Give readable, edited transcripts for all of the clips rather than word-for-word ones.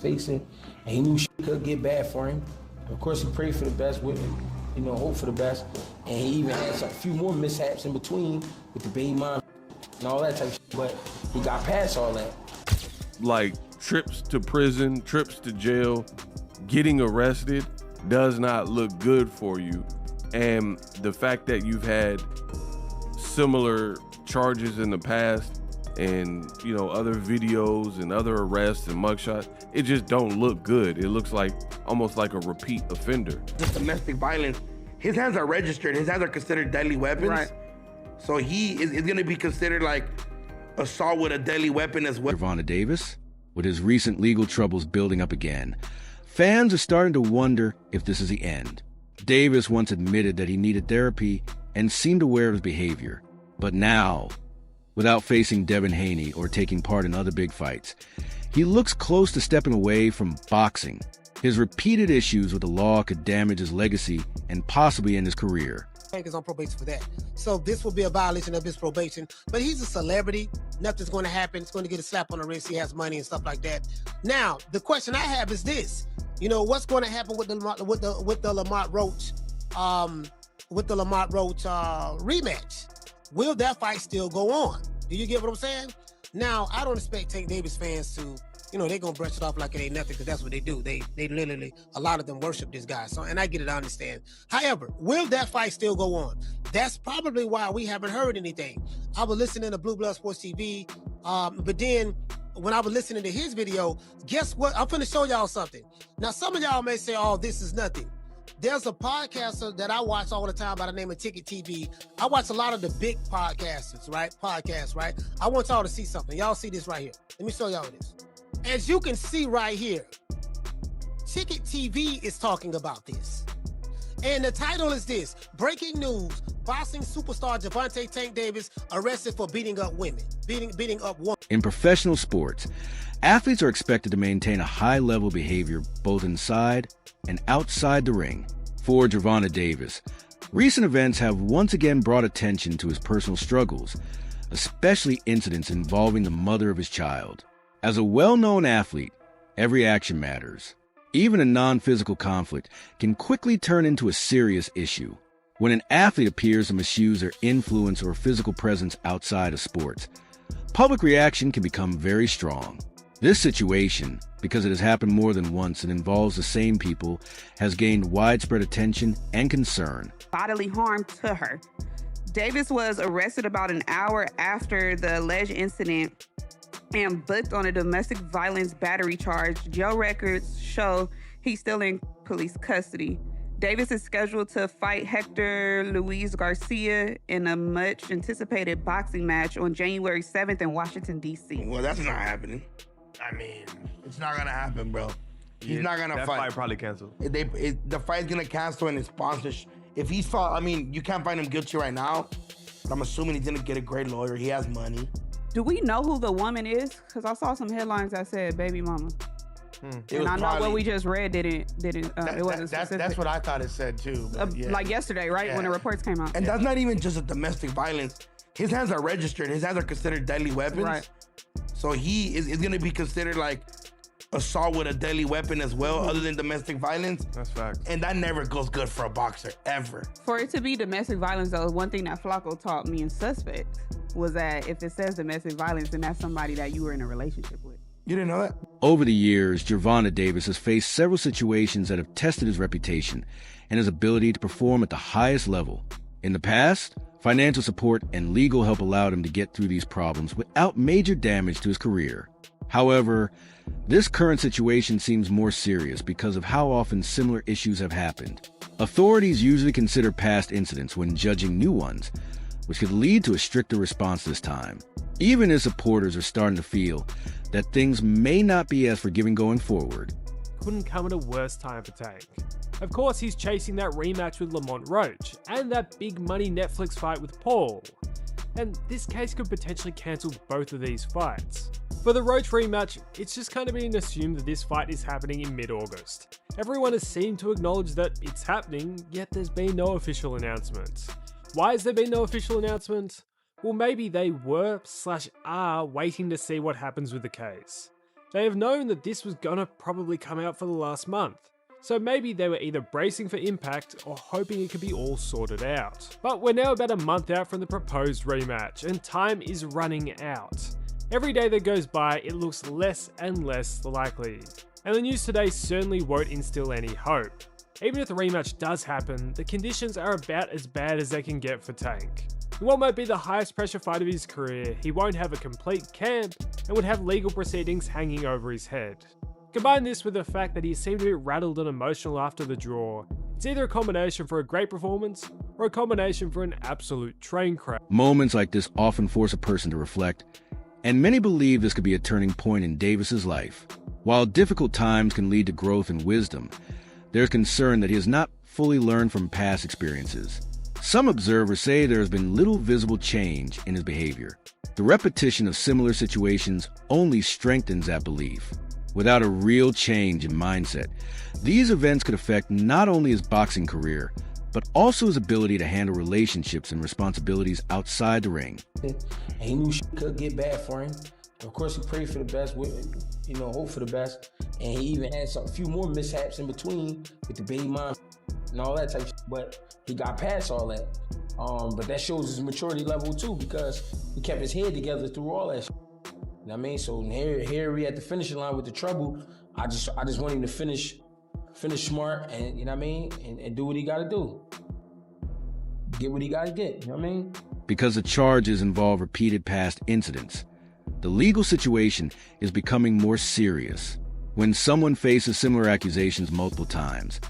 facing, and he knew shit could get bad for him. Of course, he prayed for the best with him, hope for the best. And he even had a few more mishaps in between with the baby mom and all that type of shit, but he got past all that. Like trips to prison, trips to jail, getting arrested does not look good for you. And the fact that you've had similar charges in the past and, other videos and other arrests and mugshots, it just don't look good. It looks like almost like a repeat offender. Just domestic violence. His hands are registered. His hands are considered deadly weapons. Right. So he is going to be considered like assault with a deadly weapon as well. Gervonta Davis, with his recent legal troubles building up again, fans are starting to wonder if this is the end. Davis once admitted that he needed therapy and seemed aware of his behavior. But now, without facing Devin Haney or taking part in other big fights, he looks close to stepping away from boxing. His repeated issues with the law could damage his legacy and possibly end his career. Hank is on probation for that. So this will be a violation of his probation. But he's a celebrity. Nothing's going to happen. It's going to get a slap on the wrist. He has money and stuff like that. Now, the question I have is this. What's going to happen with the Lamont Roach rematch? Will that fight still go on? Do you get what I'm saying? Now, I don't expect Tank Davis fans to, they're going to brush it off like it ain't nothing because that's what they do. They literally, a lot of them worship this guy. So, and I get it, I understand. However, will that fight still go on? That's probably why we haven't heard anything. I was listening to Blue Blood Sports TV, but then when I was listening to his video, guess what? I'm finna show y'all something. Now, some of y'all may say, oh, this is nothing. There's a podcaster that I watch all the time by the name of Ticket TV. I watch a lot of the big podcasters, right? I want y'all to see something. Y'all see this right here. Let me show y'all this. As you can see right here, Ticket TV is talking about this. And the title is this: Breaking News, boxing superstar Gervonta Tank Davis arrested for beating up women. Beating up women. In professional sports, athletes are expected to maintain a high-level behavior both inside and outside the ring. For Gervonta Davis, recent events have once again brought attention to his personal struggles, especially incidents involving the mother of his child. As a well-known athlete, every action matters. Even a non-physical conflict can quickly turn into a serious issue. When an athlete appears to misuse their influence or physical presence outside of sports, public reaction can become very strong. This situation, because it has happened more than once and involves the same people, has gained widespread attention and concern. Bodily harm to her. Davis was arrested about an hour after the alleged incident and booked on a domestic violence battery charge. Jail records show he's still in police custody. Davis is scheduled to fight Hector Luis Garcia in a much anticipated boxing match on January 7th in Washington, D.C. Well, that's not happening. I mean, it's not gonna happen, bro. He's not gonna that fight. That fight probably canceled. The fight's gonna cancel and his sponsorship. If he's fought, I mean, you can't find him guilty right now, but I'm assuming he's gonna get a great lawyer. He has money. Do we know who the woman is? Because I saw some headlines that said baby mama. And I know what we just read it wasn't specific. That's what I thought it said too. Yeah. Like yesterday, right? Yeah. When the reports came out. And that's not even just a domestic violence. His hands are registered. His hands are considered deadly weapons. Right. So he is going to be considered like assault with a deadly weapon as well, other than domestic violence. That's facts. And that never goes good for a boxer, ever. For it to be domestic violence, though, one thing that Flacco taught me in Suspect was that if it says domestic violence, then that's somebody that you were in a relationship with. You didn't know that? Over the years, Gervonta Davis has faced several situations that have tested his reputation and his ability to perform at the highest level. In the past, financial support and legal help allowed him to get through these problems without major damage to his career. However, this current situation seems more serious because of how often similar issues have happened. Authorities usually consider past incidents when judging new ones, which could lead to a stricter response this time. Even his supporters are starting to feel that things may not be as forgiving going forward. Couldn't come at a worse time for Tank. Of course, he's chasing that rematch with Lamont Roach and that big money Netflix fight with Paul. And this case could potentially cancel both of these fights. For the Roach rematch, it's just kind of being assumed that this fight is happening in mid-August. Everyone has seemed to acknowledge that it's happening, yet there's been no official announcement. Why has there been no official announcement? Well, maybe they were/are waiting to see what happens with the case. They have known that this was gonna probably come out for the last month, so maybe they were either bracing for impact or hoping it could be all sorted out. But we're now about a month out from the proposed rematch, and time is running out. Every day that goes by, it looks less and less likely. And the news today certainly won't instill any hope. Even if the rematch does happen, the conditions are about as bad as they can get for Tank. In what might be the highest pressure fight of his career, he won't have a complete camp and would have legal proceedings hanging over his head. Combine this with the fact that he seemed a bit rattled and emotional after the draw, it's either a combination for a great performance or a combination for an absolute train crash. Moments like this often force a person to reflect, and many believe this could be a turning point in Davis's life. While difficult times can lead to growth and wisdom, there's concern that he has not fully learned from past experiences. Some observers say there has been little visible change in his behavior. The repetition of similar situations only strengthens that belief. Without a real change in mindset, these events could affect not only his boxing career, but also his ability to handle relationships and responsibilities outside the ring. And he knew shit could get bad for him. Of course, he prayed for the best, hope for the best. And he even had a few more mishaps in between with the baby mom and all that type of shit. But he got past all that. But that shows his maturity level too, because he kept his head together through all that shit. You know what I mean? So here we at the finishing line with the trouble. I just want him to finish smart and, you know what I mean, and do what he gotta do. Get what he gotta get, you know what I mean? Because the charges involve repeated past incidents, the legal situation is becoming more serious. When someone faces similar accusations multiple times,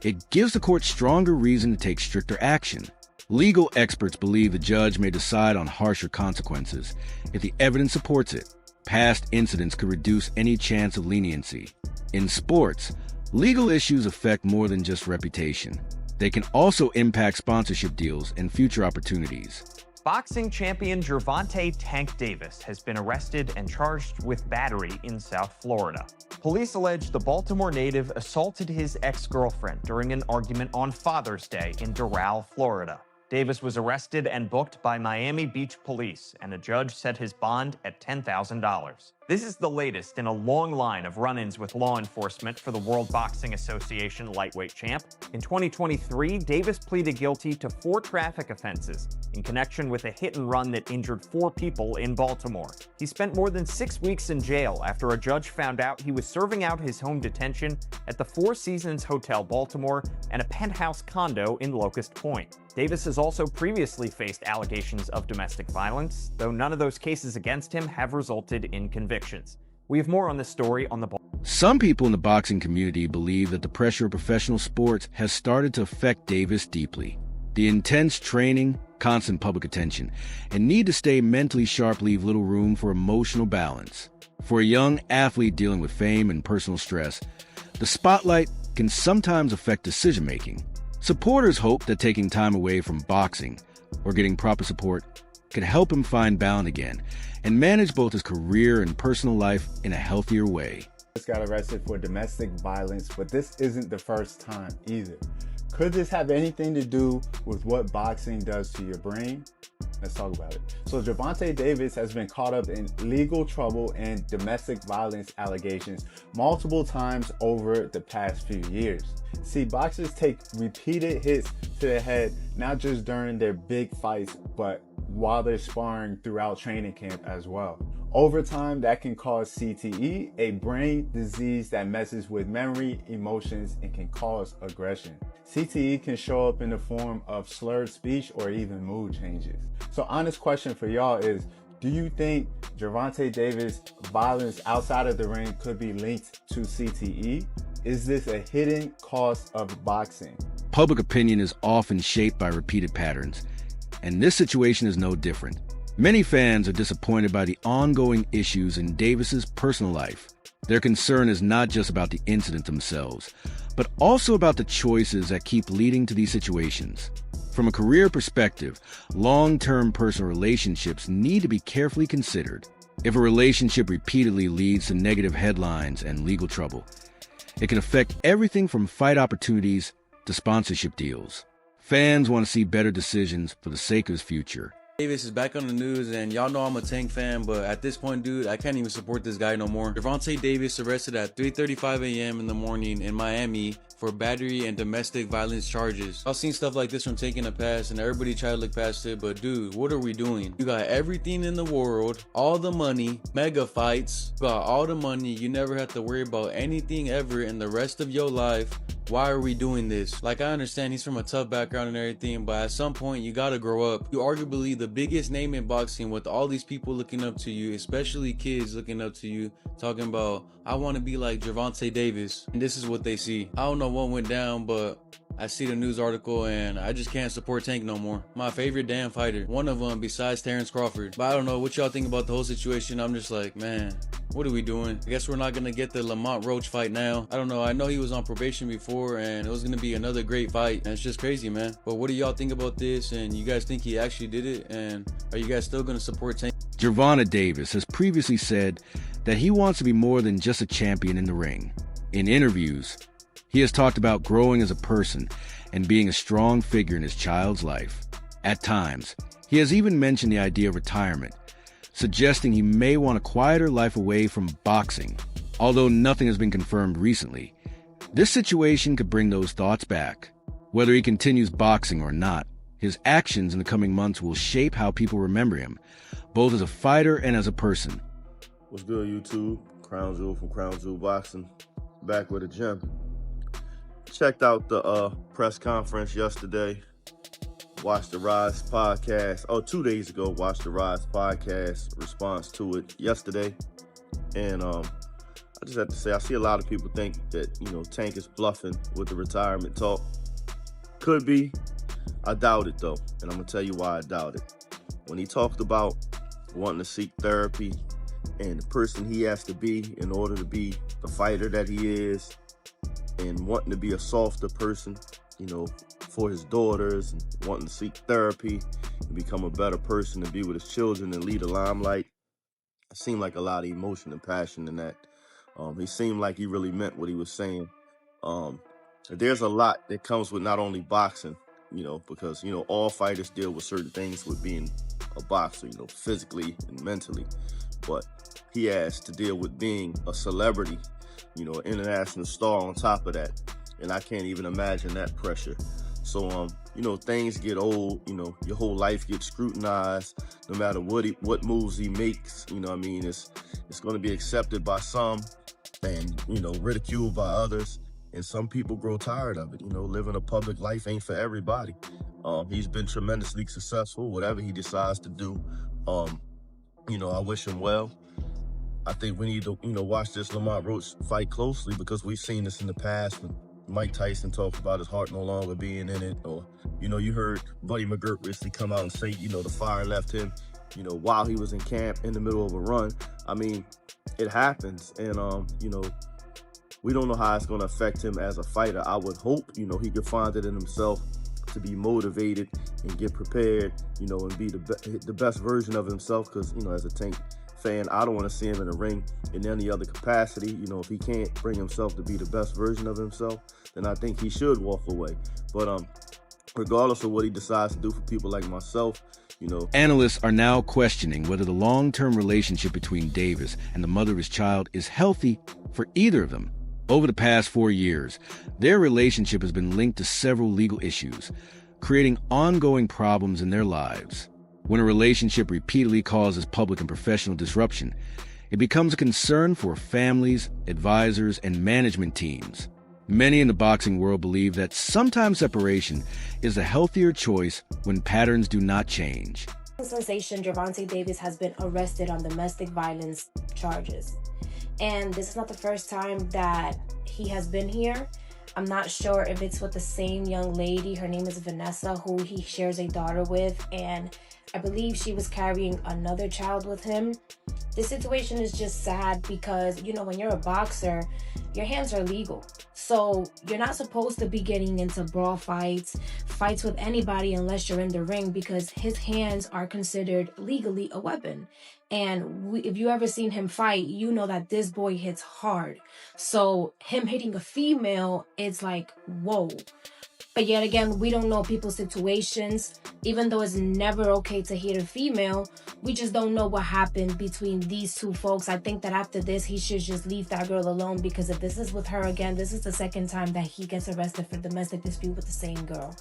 it gives the court stronger reason to take stricter action. Legal experts believe the judge may decide on harsher consequences if the evidence supports it. Past incidents could reduce any chance of leniency. In sports, legal issues affect more than just reputation. They can also impact sponsorship deals and future opportunities. Boxing champion Gervonta "Tank" Davis has been arrested and charged with battery in South Florida. Police allege the Baltimore native assaulted his ex-girlfriend during an argument on Father's Day in Doral, Florida. Davis was arrested and booked by Miami Beach police, and a judge set his bond at $10,000. This is the latest in a long line of run-ins with law enforcement for the World Boxing Association lightweight champ. In 2023, Davis pleaded guilty to 4 traffic offenses in connection with a hit-and-run that injured 4 people in Baltimore. He spent more than 6 weeks in jail after a judge found out he was serving out his home detention at the Four Seasons Hotel Baltimore and a penthouse condo in Locust Point. Davis has also previously faced allegations of domestic violence, though none of those cases against him have resulted in convictions. We have more on this story on the Some people in the boxing community believe that the pressure of professional sports has started to affect Davis deeply. The intense training, constant public attention, and need to stay mentally sharp leave little room for emotional balance. For a young athlete dealing with fame and personal stress, the spotlight can sometimes affect decision-making. Supporters hope that taking time away from boxing or getting proper support can help him find balance again and manage both his career and personal life in a healthier way. Just got arrested for domestic violence, but this isn't the first time either. Could this have anything to do with what boxing does to your brain? Let's talk about it. So Gervonta Davis has been caught up in legal trouble and domestic violence allegations multiple times over the past few years. See, boxers take repeated hits to the head, not just during their big fights, but while they're sparring throughout training camp as well. Over time, that can cause CTE, a brain disease that messes with memory, emotions, and can cause aggression. CTE can show up in the form of slurred speech or even mood changes. So honest question for y'all is, do you think Gervonta Davis' violence outside of the ring could be linked to CTE? Is this a hidden cost of boxing? Public opinion is often shaped by repeated patterns, and this situation is no different. Many fans are disappointed by the ongoing issues in Davis's personal life. Their concern is not just about the incident themselves, but also about the choices that keep leading to these situations. From a career perspective, long-term personal relationships need to be carefully considered. If a relationship repeatedly leads to negative headlines and legal trouble, it can affect everything from fight opportunities to sponsorship deals. Fans want to see better decisions for the sake of his future. Davis is back on the news, and y'all know I'm a Tank fan, but at this point, dude, I can't even support this guy no more. Gervonta Davis arrested at 3:35 a.m. in the morning in Miami for battery and domestic violence charges. I've seen stuff like this from Tank in the past, and everybody try to look past it, but dude, what are we doing? You got everything in the world, all the money, mega fights, you got all the money, you never have to worry about anything ever in the rest of your life. Why are we doing this? Like, I understand he's from a tough background and everything, but at some point you gotta grow up. You arguably the biggest name in boxing with all these people looking up to you, especially kids looking up to you, talking about, I want to be like Gervonta Davis, and this is what they see. I don't know what went down, but I see the news article and I just can't support Tank no more. My favorite damn fighter, one of them besides Terrence Crawford. But I don't know what y'all think about the whole situation. I'm just like, man, what are we doing? I guess we're not gonna get the Lamont Roach fight now. I don't know. I know he was on probation before and it was gonna be another great fight. And it's just crazy, man. But what do y'all think about this? And you guys think he actually did it? And are you guys still gonna support Tank? Gervonta Davis has previously said that he wants to be more than just a champion in the ring. In interviews, he has talked about growing as a person and being a strong figure in his child's life. At times, he has even mentioned the idea of retirement, suggesting he may want a quieter life away from boxing, although nothing has been confirmed recently. This situation could bring those thoughts back. Whether he continues boxing or not, his actions in the coming months will shape how people remember him, both as a fighter and as a person. What's good, YouTube? Crown Jewel from Crown Jewel Boxing, back with a gem. Checked out the press conference yesterday. Watched the Rise podcast. 2 days ago, watched the Rise podcast response to it yesterday. And I just have to say, I see a lot of people think that, Tank is bluffing with the retirement talk. Could be. I doubt it, though. And I'm going to tell you why I doubt it. When he talked about wanting to seek therapy and the person he has to be in order to be the fighter that he is, and wanting to be a softer person, for his daughters, and wanting to seek therapy and become a better person and be with his children and lead a limelight. It seemed like a lot of emotion and passion in that. He seemed like he really meant what he was saying. There's a lot that comes with not only boxing, because, all fighters deal with certain things with being a boxer, physically and mentally. But he has to deal with being a celebrity, an international star on top of that. And I can't even imagine that pressure. So, things get old, your whole life gets scrutinized, no matter what moves he makes, it's going to be accepted by some and, ridiculed by others. And some people grow tired of it. Living a public life ain't for everybody. He's been tremendously successful, whatever he decides to do. I wish him well. I think we need to, watch this Lamont Roach fight closely, because we've seen this in the past when Mike Tyson talked about his heart no longer being in it. Or, you heard Buddy McGirt recently come out and say, the fire left him, while he was in camp in the middle of a run. I mean, it happens. And, we don't know how it's going to affect him as a fighter. I would hope, he could find it in himself to be motivated and get prepared, and be the best version of himself. Because, as a Tank fan, I don't want to see him in the ring in any other capacity. If he can't bring himself to be the best version of himself, then I think he should walk away. But regardless of what he decides to do for people like myself, Analysts are now questioning whether the long-term relationship between Davis and the mother of his child is healthy for either of them. Over the past 4 years, their relationship has been linked to several legal issues, creating ongoing problems in their lives. When a relationship repeatedly causes public and professional disruption, it becomes a concern for families, advisors, and management teams. Many in the boxing world believe that sometimes separation is a healthier choice when patterns do not change. Sensation Gervonta Davis has been arrested on domestic violence charges. And this is not the first time that he has been here. I'm not sure if it's with the same young lady. Her name is Vanessa, who he shares a daughter with. And I believe she was carrying another child with him. This situation is just sad because, when you're a boxer, your hands are legal. So you're not supposed to be getting into brawl fights with anybody unless you're in the ring, because his hands are considered legally a weapon. And if you ever seen him fight, you know that this boy hits hard. So him hitting a female, it's like, whoa. But yet again, we don't know people's situations. Even though it's never okay to hate a female, we just don't know what happened between these two folks. I think that after this, he should just leave that girl alone, because if this is with her again, this is the second time that he gets arrested for domestic dispute with the same girl.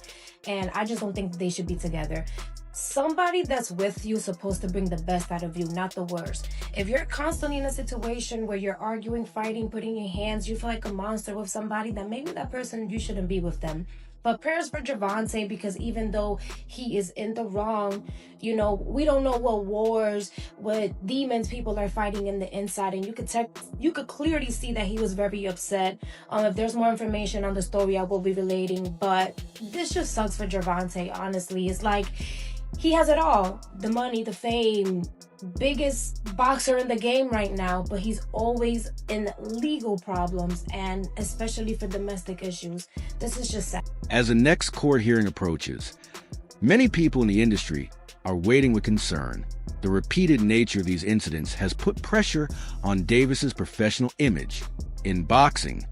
And I just don't think they should be together. Somebody that's with you is supposed to bring the best out of you, not the worst. If you're constantly in a situation where you're arguing, fighting, putting your hands, you feel like a monster with somebody, then maybe that person, you shouldn't be with them. But prayers for Gervonta, because even though he is in the wrong, you know, we don't know what wars, what demons people are fighting in the inside. And you could clearly see that he was very upset. If there's more information on the story, I will be relating. But this just sucks for Gervonta, honestly. It's like he has it all. The money, the fame, biggest boxer in the game right now, but he's always in legal problems, and especially for domestic issues. This is just sad. As the next court hearing approaches, many people in the industry are waiting with concern. The repeated nature of these incidents has put pressure on Davis's professional image. In boxing,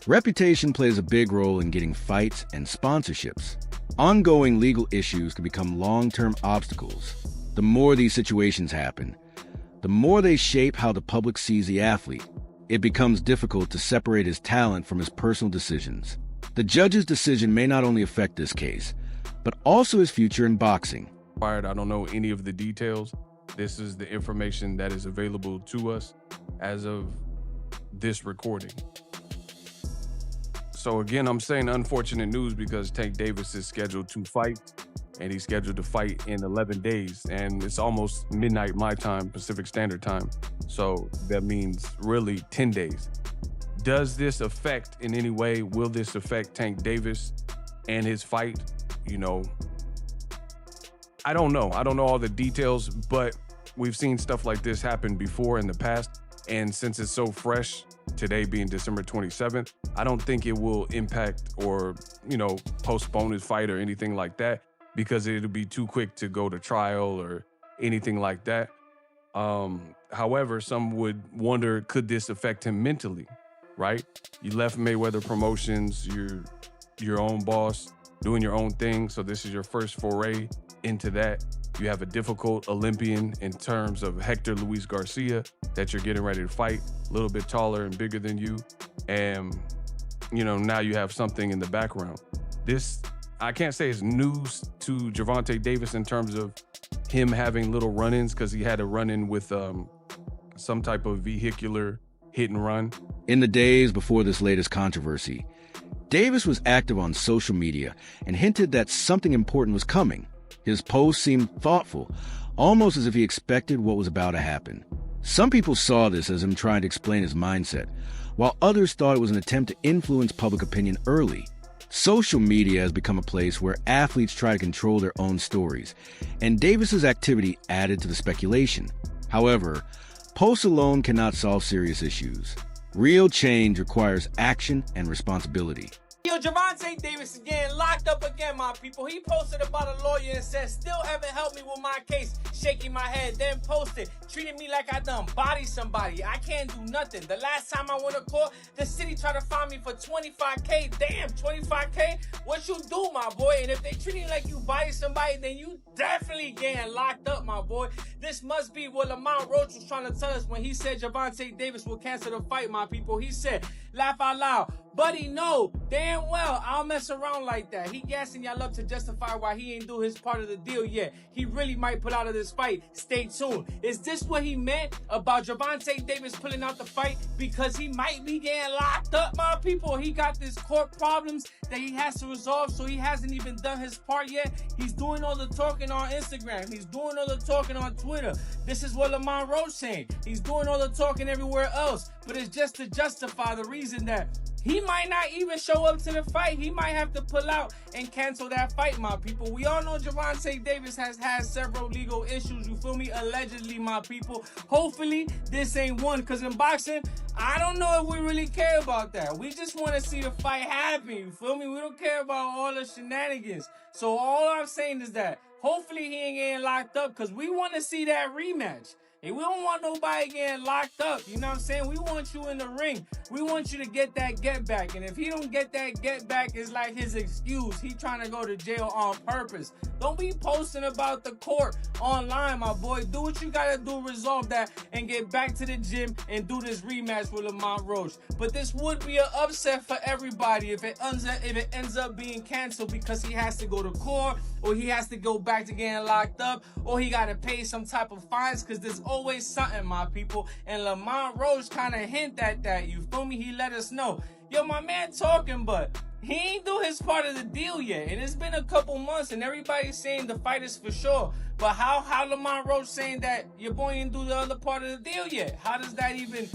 reputation plays a big role in getting fights and sponsorships. Ongoing legal issues can become long-term obstacles. The more these situations happen, the more they shape how the public sees the athlete. It becomes difficult to separate his talent from his personal decisions. The judge's decision may not only affect this case, but also his future in boxing. I don't know any of the details. This is the information that is available to us as of this recording. So again, I'm saying unfortunate news because Tank Davis is scheduled to fight, and he's scheduled to fight in 11 days. And it's almost midnight my time, Pacific Standard Time. So that means really 10 days. Does this affect in any way? Will this affect Tank Davis and his fight? You know, I don't know. I don't know all the details, but we've seen stuff like this happen before in the past. And since it's so fresh, today being December 27th, I don't think it will impact or, you know, postpone his fight or anything like that, because it'll be too quick to go to trial or anything like that. However, some would wonder, could this affect him mentally, right? You left Mayweather Promotions, you're your own boss, doing your own thing. So this is your first foray into that. You have a difficult Olympian in terms of Hector Luis Garcia that you're getting ready to fight, a little bit taller and bigger than you. And, you know, now you have something in the background. This, I can't say it's news to Gervonta Davis in terms of him having little run-ins, because he had a run-in with some type of vehicular hit and run. In the days before this latest controversy, Davis was active on social media and hinted that something important was coming. His posts seemed thoughtful, almost as if he expected what was about to happen. Some people saw this as him trying to explain his mindset, while others thought it was an attempt to influence public opinion early. Social media has become a place where athletes try to control their own stories, and Davis's activity added to the speculation. However, posts alone cannot solve serious issues. Real change requires action and responsibility. Yo, Gervonta Davis is getting locked up again, my people. He posted about a lawyer and said, still haven't helped me with my case. Shaking my head, then posted, treating me like I done bodied somebody. I can't do nothing. The last time I went to court, the city tried to find me for $25K. Damn, $25K? What you do, my boy? And if they treat you like you bodied somebody, then you definitely getting locked up, my boy. This must be what Lamont Roach was trying to tell us when he said Gervonta Davis will cancel the fight, my people. He said, laugh out loud. Buddy, no, damn well, I don't mess around like that. He gassing y'all up to justify why he ain't do his part of the deal yet. He really might pull out of this fight. Stay tuned. Is this what he meant about Gervonta Davis pulling out the fight? Because he might be getting locked up, my people. He got this court problems that he has to resolve, so he hasn't even done his part yet. He's doing all the talking on Instagram. He's doing all the talking on Twitter. This is what Lamont Roach saying. He's doing all the talking everywhere else, but it's just to justify the reason that he might not even show up to the fight. He might have to pull out and cancel that fight, my people. We all know Gervonta Davis has had several legal issues, you feel me? Allegedly, my people. Hopefully, this ain't one, because in boxing, I don't know if we really care about that. We just want to see the fight happen, you feel me? We don't care about all the shenanigans. So all I'm saying is that hopefully he ain't getting locked up, because we want to see that rematch. Hey, we don't want nobody getting locked up. You know what I'm saying? We want you in the ring. We want you to get that get back. And if he don't get that get back, it's like his excuse. He trying to go to jail on purpose. Don't be posting about the court online, my boy. Do what you gotta do, resolve that, and get back to the gym and do this rematch with Lamont Roach. But this would be an upset for everybody if it ends up being canceled because he has to go to court, or he has to go back to getting locked up, or he gotta pay some type of fines, because there's always something, my people. And Lamont Roach kind of hint at that. You feel me? He let us know. Yo, my man talking, but he ain't do his part of the deal yet. And it's been a couple months, and everybody's saying the fight is for sure. But how Lamont Roach saying that your boy didn't do the other part of the deal yet? How does that even